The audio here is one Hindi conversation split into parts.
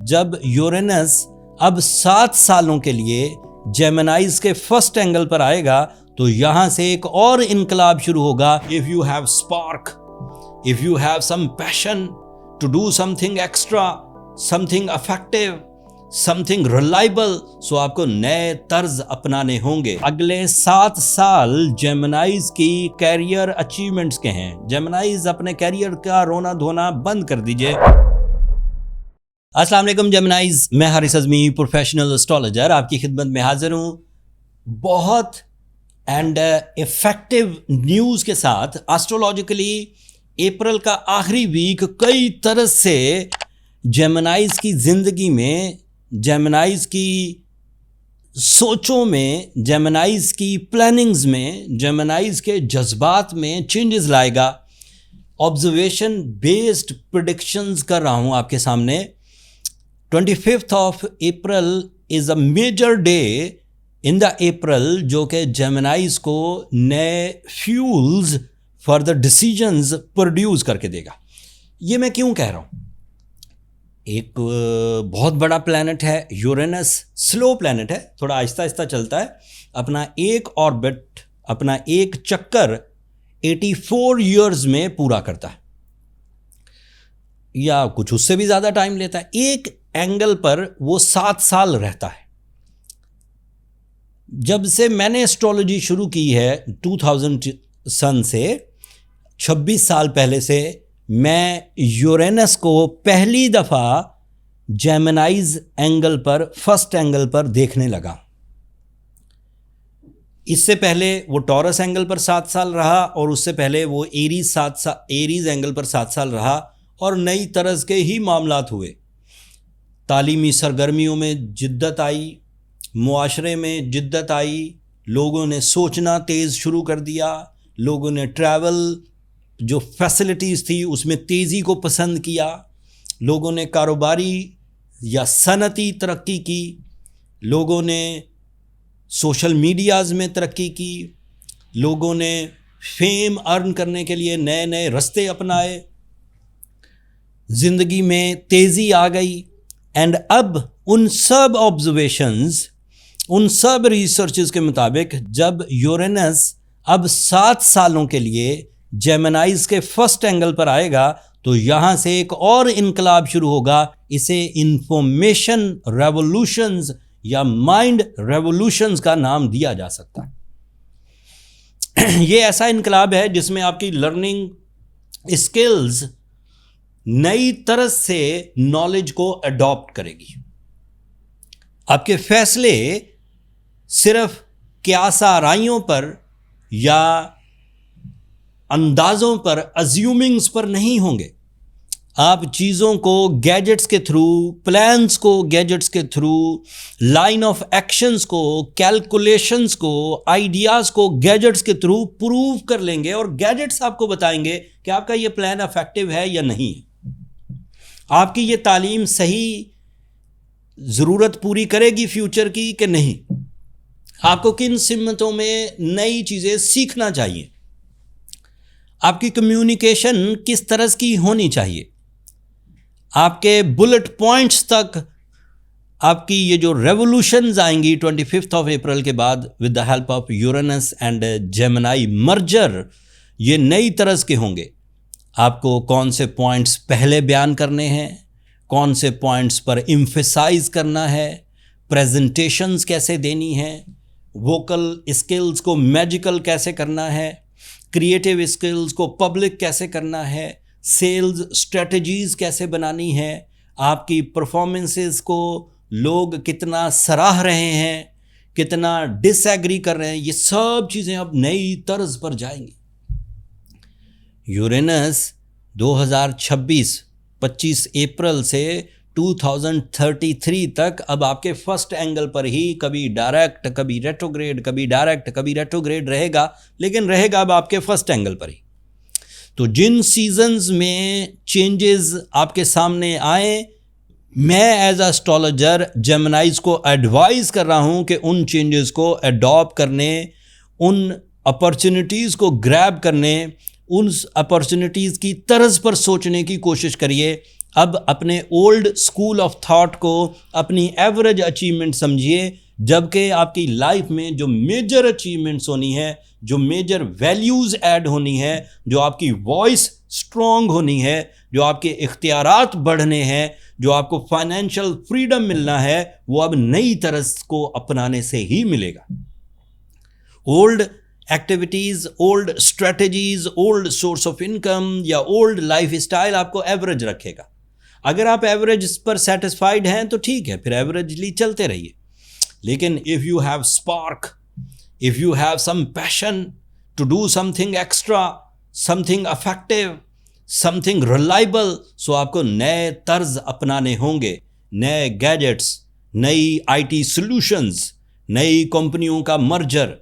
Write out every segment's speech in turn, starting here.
जब यूरेनस अब 7 सालों के लिए जेमिनाइज के फर्स्ट एंगल पर आएगा तो यहां से एक और इनकलाब शुरू होगा। If you have spark, if you have some passion to do something extra, something affective, something reliable, so आपको नए तर्ज अपनाने होंगे। अगले 7 साल जेमिनाइज की कैरियर अचीवमेंट्स के हैं। जेमिनाइज अपने कैरियर का रोना धोना बंद कर दीजिए। अस्सलाम वालेकुम जेमिनाइज, मैं हारिस अज़मी प्रोफेशनल एस्ट्रोलॉजर आपकी खिदमत में हाजिर हूँ बहुत एंड इफेक्टिव न्यूज़ के साथ। एस्ट्रोलॉजिकली अप्रैल का आखिरी वीक कई तरह से जेमिनाइज की ज़िंदगी में, जेमिनाइज की सोचों में, जेमिनाइज की प्लानिंग्स में, जेमिनाइज के जज्बात में चेंजेस लाएगा। ऑब्जर्वेशन बेस्ड प्रेडिक्शंस कर रहा हूँ आपके सामने। 25th of April is a major day in the April जो कि जेमिनाइज को नए fuels for the decisions produce करके देगा। ये मैं क्यों कह रहा हूँ? एक बहुत बड़ा प्लैनेट है यूरेनस, स्लो प्लैनेट है, थोड़ा आहिस्ता आहिस्ता चलता है। अपना एक ऑर्बिट, अपना एक चक्कर 84 ईयर्स में पूरा करता है या कुछ उससे भी ज़्यादा टाइम लेता है। एक एंगल पर वो 7 साल रहता है। जब से मैंने एस्ट्रोलॉजी शुरू की है 2000 सन से 26 साल पहले से, मैं यूरेनस को पहली दफ़ा जेमिनाइज एंगल पर, फर्स्ट एंगल पर देखने लगा। इससे पहले वो टॉरस एंगल पर 7 साल रहा और उससे पहले वो एरीज एंगल पर 7 साल रहा और नई तरह के ही मामलात हुए। तालीमी सरगर्मियों में जिद्दत आई, मुआशरे में जिद्दत आई, लोगों ने सोचना तेज़ शुरू कर दिया, लोगों ने ट्रैवल जो फैसिलिटीज़ थी उसमें तेज़ी को पसंद किया, लोगों ने कारोबारी या सनती तरक्की की, लोगों ने सोशल मीडियाज़ में तरक्की की, लोगों ने फेम अर्न करने के लिए नए नए रास्ते अपनाए, ज़िंदगी में तेज़ी आ गई। एंड अब उन सब ऑब्जर्वेशंस, उन सब रिसर्चेस के मुताबिक जब यूरेनस अब 7 सालों के लिए जेमिनाइज के फर्स्ट एंगल पर आएगा तो यहाँ से एक और इनकलाब शुरू होगा। इसे इंफॉर्मेशन रेवोल्यूशंस या माइंड रेवोल्यूशंस का नाम दिया जा सकता है। ये ऐसा इनकलाब है जिसमें आपकी लर्निंग स्किल्स नई तरह से नॉलेज को अडॉप्ट करेगी। आपके फैसले सिर्फ क्यासाराइयों पर या अंदाज़ों पर, अज्यूमिंग्स पर नहीं होंगे। आप चीज़ों को गैजेट्स के थ्रू, प्लान्स को गैजेट्स के थ्रू, लाइन ऑफ एक्शंस को, कैलकुलेशंस को, आइडियाज़ को गैजेट्स के थ्रू प्रूव कर लेंगे और गैजेट्स आपको बताएंगे कि आपका ये प्लान इफेक्टिव है या नहीं है, आपकी ये तालीम सही ज़रूरत पूरी करेगी फ्यूचर की कि नहीं, आपको किन सिमतों में नई चीज़ें सीखना चाहिए, आपकी कम्युनिकेशन किस तरह की होनी चाहिए, आपके बुलेट पॉइंट्स तक आपकी ये जो रेवोल्यूशंस आएंगी 25th of April के बाद with the help of Uranus and Gemini merger, ये नई तरह के होंगे। आपको कौन से पॉइंट्स पहले बयान करने हैं, कौन से पॉइंट्स पर एम्फसाइज करना है, प्रेजेंटेशंस कैसे देनी है, वोकल स्किल्स को मैजिकल कैसे करना है, क्रिएटिव स्किल्स को पब्लिक कैसे करना है, सेल्स स्ट्रेटजीज़ कैसे बनानी है, आपकी परफॉर्मेंसेस को लोग कितना सराह रहे हैं, कितना डिसएग्री कर रहे हैं, ये सब चीज़ें अब नई तर्ज पर जाएंगी। यूरेनस 2026 25 अप्रैल से 2033 तक अब आपके फर्स्ट एंगल पर ही कभी डायरेक्ट, कभी रेट्रोग्रेड, कभी डायरेक्ट, कभी रेट्रोग्रेड रहेगा, लेकिन रहेगा अब आपके फर्स्ट एंगल पर ही। तो जिन सीजन्स में चेंजेस आपके सामने आए, मैं एज एस्ट्रोलॉजर जेमिनाइज को एडवाइज़ कर रहा हूं कि उन चेंजेस को अडॉप्ट करने, उन अपॉर्चुनिटीज़ को ग्रैब करने, उन अपॉर्चुनिटीज़ की तर्ज पर सोचने की कोशिश करिए। अब अपने ओल्ड स्कूल ऑफ थॉट को अपनी एवरेज अचीवमेंट समझिए, जबकि आपकी लाइफ में जो मेजर अचीवमेंट्स होनी है, जो मेजर वैल्यूज़ ऐड होनी है, जो आपकी वॉइस स्ट्रॉन्ग होनी है, जो आपके इख्तियारात बढ़ने हैं, जो आपको फाइनेंशियल फ्रीडम मिलना है, वो अब नई तरह को अपनाने से ही मिलेगा। Old activities, old strategies, old source of income या ओल्ड लाइफ स्टाइल आपको एवरेज रखेगा। अगर आप एवरेज पर सेटिस्फाइड हैं तो ठीक है, फिर एवरेजली चलते रहिए। लेकिन if you have spark, if you have some passion to do something extra, something affective, something reliable, so आपको नए तर्ज अपनाने होंगे, नए गैजेट्स, नई IT सॉल्यूशंस, नई कंपनियों का मर्जर,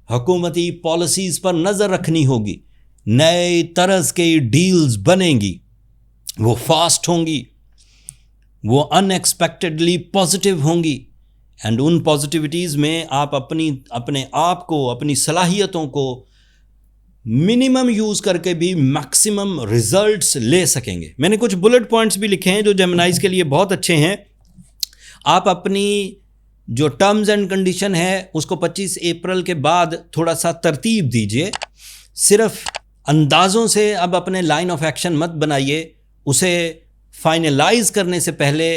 हुकूमती पॉलिसीज़ पर नज़र रखनी होगी, नए तरह के डील्स बनेंगी, वो फास्ट होंगी, वो अनएक्सपेक्टेडली पॉजिटिव होंगी। एंड उन पॉजिटिविटीज़ में आप अपने आप को, अपनी सलाहियतों को मिनिमम यूज़ करके भी मैक्सिमम रिजल्ट्स ले सकेंगे। मैंने कुछ बुलेट पॉइंट्स भी लिखे हैं जो जेमिनाइज के लिए बहुत अच्छे हैं। आप अपनी जो टर्म्स एंड कंडीशन है उसको 25 अप्रैल के बाद थोड़ा सा तरतीब दीजिए। सिर्फ अंदाज़ों से अब अपने लाइन ऑफ एक्शन मत बनाइए, उसे फाइनलाइज करने से पहले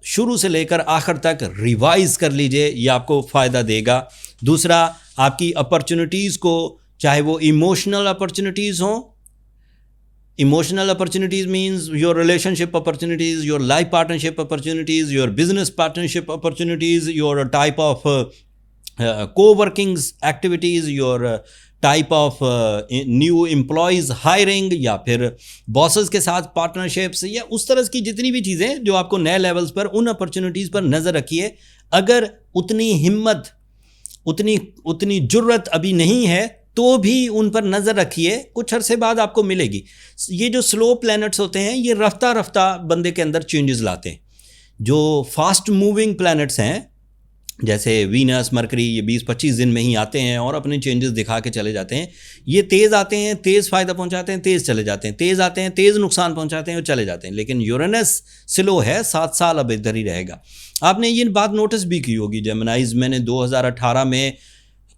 शुरू से लेकर आखिर तक रिवाइज कर लीजिए, ये आपको फ़ायदा देगा। दूसरा, आपकी अपॉर्चुनिटीज़ को, चाहे वो इमोशनल अपॉर्चुनिटीज़ हों, emotional opportunities means your relationship opportunities, your life partnership opportunities, your business partnership opportunities, your type of co-workings activities, your type of new employees hiring, या फिर बॉसेस के साथ पार्टनरशिप्स, या उस तरह की जितनी भी चीज़ें जो आपको नए लेवल्स पर, उन अपॉर्चुनिटीज़ पर नज़र रखिए। अगर उतनी हिम्मत, उतनी जुर्रत अभी नहीं है तो भी उन पर नज़र रखिए, कुछ अरसे बाद आपको मिलेगी। ये जो स्लो प्लैनेट्स होते हैं ये रफ्ता रफ्ता बंदे के अंदर चेंजेस लाते हैं। जो फास्ट मूविंग प्लैनेट्स हैं जैसे वीनस, मरकरी, ये 20-25 दिन में ही आते हैं और अपने चेंजेस दिखा के चले जाते हैं। ये तेज़ आते हैं, तेज़ फ़ायदा पहुंचाते हैं, तेज़ चले जाते हैं, तेज़ आते हैं, तेज़ नुकसान पहुंचाते हैं और चले जाते हैं। लेकिन यूरेनस स्लो है, 7 साल अब इधर ही रहेगा। आपने ये बात नोटिस भी की होगी जेमिनाइज, मैंने 2018 में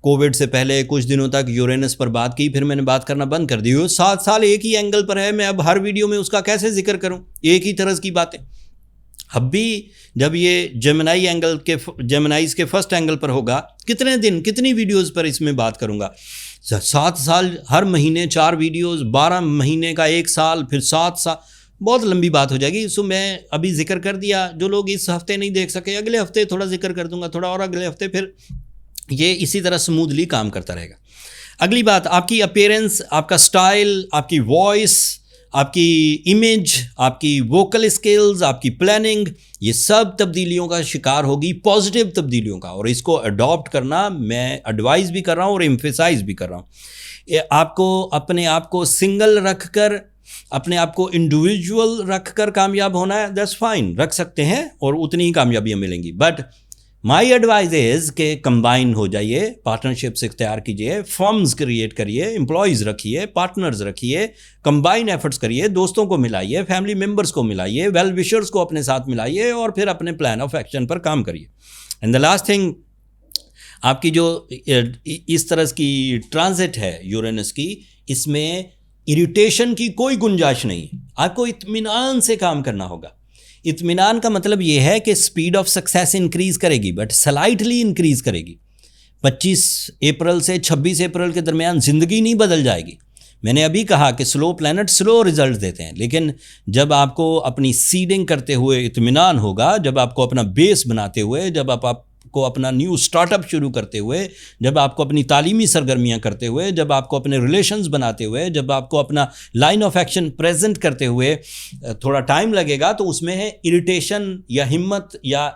कोविड से पहले कुछ दिनों तक यूरेनस पर बात की, फिर मैंने बात करना बंद कर दी। 7 साल एक ही एंगल पर है, मैं अब हर वीडियो में उसका कैसे जिक्र करूं, एक ही तरह की बातें। अब भी जब ये जेमिनाइज के फर्स्ट एंगल पर होगा, कितने दिन, कितनी वीडियोस पर इसमें बात करूंगा। 7 साल, हर महीने 4 वीडियोस, 12 महीने का 1 साल, फिर 7 साल, बहुत लंबी बात हो जाएगी। सो मैं अभी जिक्र कर दिया। जो लोग इस हफ्ते नहीं देख सके, अगले हफ्ते थोड़ा जिक्र कर दूंगा, थोड़ा और अगले हफ्ते, फिर ये इसी तरह स्मूथली काम करता रहेगा। अगली बात, आपकी अपीयरेंस, आपका स्टाइल, आपकी वॉइस, आपकी इमेज, आपकी वोकल स्किल्स, आपकी प्लानिंग, ये सब तब्दीलियों का शिकार होगी, पॉजिटिव तब्दीलियों का। और इसको अडॉप्ट करना मैं एडवाइस भी कर रहा हूँ और एम्फेसाइज भी कर रहा हूँ। आपको अपने आप को सिंगल रख कर, अपने आप को इंडिविजुअल रख कर कामयाब होना है, दैट्स फाइन, रख सकते हैं और उतनी ही कामयाबियाँ मिलेंगी। बट माई एडवाइस इज़ के कंबाइन हो जाइए, पार्टनरशिप्स इख्तियार कीजिए, फर्म्स क्रिएट करिए, एम्प्लॉयज़ रखिए, पार्टनर्स रखिए, कंबाइन एफर्ट्स करिए, दोस्तों को मिलाइए, फैमिली मेम्बर्स को मिलाइए, वेल विशर्स को अपने साथ मिलाइए और फिर अपने प्लान ऑफ एक्शन पर काम करिए। एंड द लास्ट थिंग, आपकी जो इस तरह की ट्रांजिट है यूरेनस की, इसमें इरिटेशन की कोई गुंजाइश नहीं है। आपको इत्मीनान से काम करना होगा। इत्मीनान का मतलब ये है कि स्पीड ऑफ सक्सेस इंक्रीज़ करेगी, बट स्लाइटली इंक्रीज़ करेगी। 25 अप्रैल से 26 अप्रैल के दरमियान ज़िंदगी नहीं बदल जाएगी। मैंने अभी कहा कि स्लो प्लैनेट स्लो रिजल्ट देते हैं, लेकिन जब आपको अपनी सीडिंग करते हुए इत्मीनान होगा, जब आपको अपना बेस बनाते हुए, जब आपको अपना न्यू स्टार्टअप शुरू करते हुए, जब आपको अपनी तालीमी सरगर्मियां करते हुए, जब आपको अपने रिलेशंस बनाते हुए, जब आपको अपना लाइन ऑफ एक्शन प्रेजेंट करते हुए थोड़ा टाइम लगेगा, तो उसमें है इरिटेशन या हिम्मत या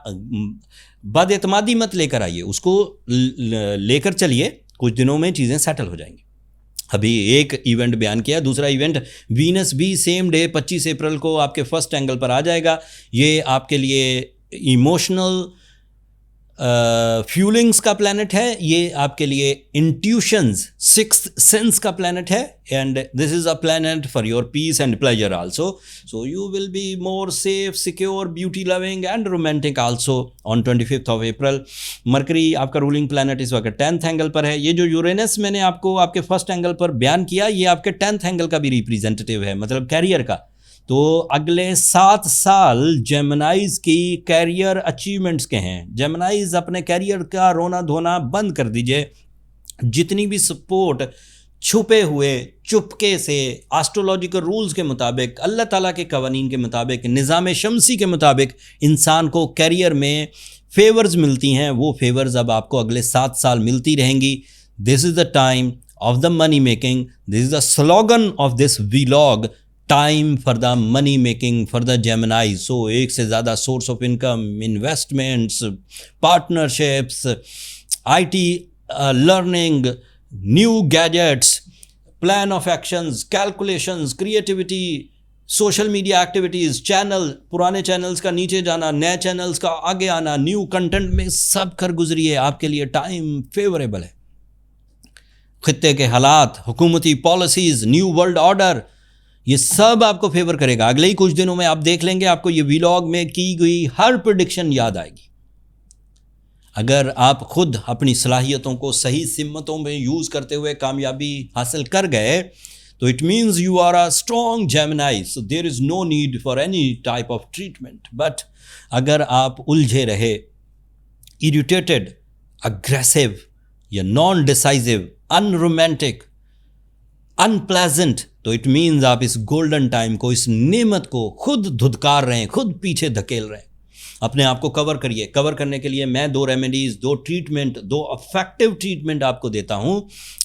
बदएतमादी मत लेकर आइए, उसको लेकर चलिए। कुछ दिनों में चीज़ें सेटल हो जाएंगी। अभी एक इवेंट बयान किया, दूसरा इवेंट वीनस भी सेम डे 25 अप्रैल को आपके फर्स्ट एंगल पर आ जाएगा। ये आपके लिए इमोशनल फ्यूलिंग्स का प्लैनेट है, ये आपके लिए इंट्यूशंस, सिक्स्थ सेंस का प्लैनेट है, and this is a planet for your peace and pleasure also. So you will be more safe, secure, beauty loving and romantic also on 25th of April. Mercury आपका रूलिंग प्लैनेट इस वक्त 10th एंगल पर है. ये जो यूरेनस मैंने आपको आपके फर्स्ट एंगल पर बयान किया, ये आपके 10th एंगल का भी रिप्रेजेंटेटिव है, मतलब कैरियर का. तो अगले 7 साल जेमिनाइज की कैरियर अचीवमेंट्स के हैं. जेमिनाइज अपने कैरियर का रोना धोना बंद कर दीजिए. जितनी भी सपोर्ट छुपे हुए चुपके से एस्ट्रोलॉजिकल रूल्स के मुताबिक, अल्लाह ताला के कवानीन के मुताबिक, निज़ाम शमसी के मुताबिक इंसान को कैरियर में फेवर्स मिलती हैं, वो फेवर्स अब आपको अगले 7 साल मिलती रहेंगी. This is the time of the money making. This is the slogan of this vlog, time for the money making for the Gemini. So एक से ज़्यादा source of income, investments, partnerships, IT learning, new gadgets, plan of actions, calculations, creativity, social media activities, channel, पुराने चैनल्स का नीचे जाना, नए चैनल्स का आगे आना, न्यू कंटेंट में सब कर गुजरिए. आपके लिए टाइम फेवरेबल है. खित्ते के हालात, हुकूमती पॉलिसीज़, न्यू वर्ल्ड ऑर्डर, ये सब आपको फेवर करेगा. अगले ही कुछ दिनों में आप देख लेंगे, आपको ये व्लॉग में की गई हर प्रेडिक्शन याद आएगी. अगर आप खुद अपनी सलाहियतों को सही सिमतों में यूज़ करते हुए कामयाबी हासिल कर गए, तो it means you are a strong Gemini. So there is no need for any type of treatment. But अगर आप उलझे रहे, इरिटेटेड, अग्रेसिव या नॉन डिसाइसिव, अनरोमांटिक, अनप्लेजेंट, तो इट मीन्स आप इस गोल्डन टाइम को, इस नेमत को खुद धुतकार रहे हैं, खुद पीछे धकेल रहे हैं. अपने आप को कवर करिए. कवर करने के लिए मैं 2 रेमेडीज़, 2 ट्रीटमेंट, 2 इफेक्टिव ट्रीटमेंट आपको देता हूं.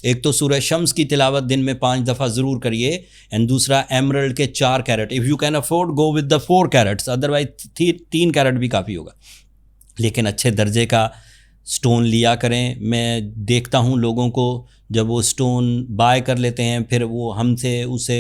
एक तो सूरह शम्स की तिलावत दिन में 5 दफ़ा ज़रूर करिए, एंड दूसरा एमरल्ड के 4 carat. If you can afford go with the 4 carats, otherwise 3 carat भी काफ़ी होगा, लेकिन अच्छे दर्जे का स्टोन लिया करें. मैं देखता हूँ लोगों को, जब वो स्टोन बाय कर लेते हैं, फिर वो हमसे उसे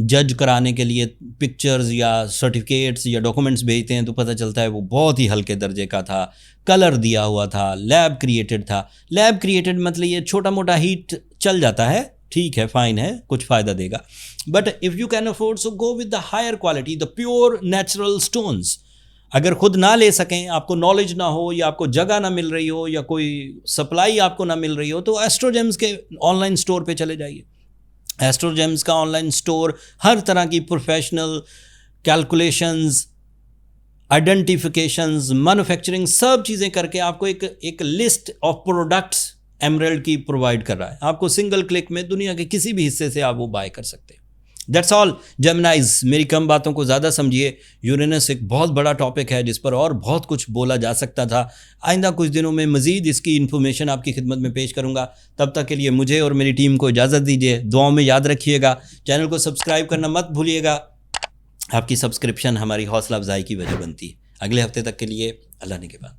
जज कराने के लिए पिक्चर्स या सर्टिफिकेट्स या डॉक्यूमेंट्स भेजते हैं, तो पता चलता है वो बहुत ही हल्के दर्जे का था, कलर दिया हुआ था, लैब क्रिएटेड था. लैब क्रिएटेड मतलब ये छोटा मोटा हीट चल जाता है, ठीक है, फाइन है, कुछ फ़ायदा देगा. But if you can afford, so go with the higher quality, the pure natural stones. अगर खुद ना ले सकें, आपको नॉलेज ना हो, या आपको जगह ना मिल रही हो, या कोई सप्लाई आपको ना मिल रही हो, तो एस्ट्रोजेम्स के ऑनलाइन स्टोर पे चले जाइए. एस्ट्रोजेम्स का ऑनलाइन स्टोर हर तरह की प्रोफेशनल कैलकुलेशंस, आइडेंटिफिकेशंस, मैन्युफैक्चरिंग, सब चीज़ें करके आपको एक लिस्ट ऑफ प्रोडक्ट्स एमरल्ड की प्रोवाइड कर रहा है. आपको सिंगल क्लिक में दुनिया के किसी भी हिस्से से आप वो बाय कर सकते हैं. That's all जेमिनाइज. मेरी कम बातों को ज़्यादा समझिए. यूरेनस एक बहुत बड़ा टॉपिक है जिस पर और बहुत कुछ बोला जा सकता था. आइंदा कुछ दिनों में मज़ीद इसकी इन्फॉर्मेशन आपकी खिदमत में पेश करूँगा. तब तक के लिए मुझे और मेरी टीम को इजाज़त दीजिए. दुआओं में याद रखिएगा. चैनल को सब्सक्राइब करना मत भूलिएगा. आपकी सब्सक्रिप्शन हमारी हौसला अफजाई की वजह बनती है. अगले हफ्ते तक के लिए अल्लाह ने के बाद.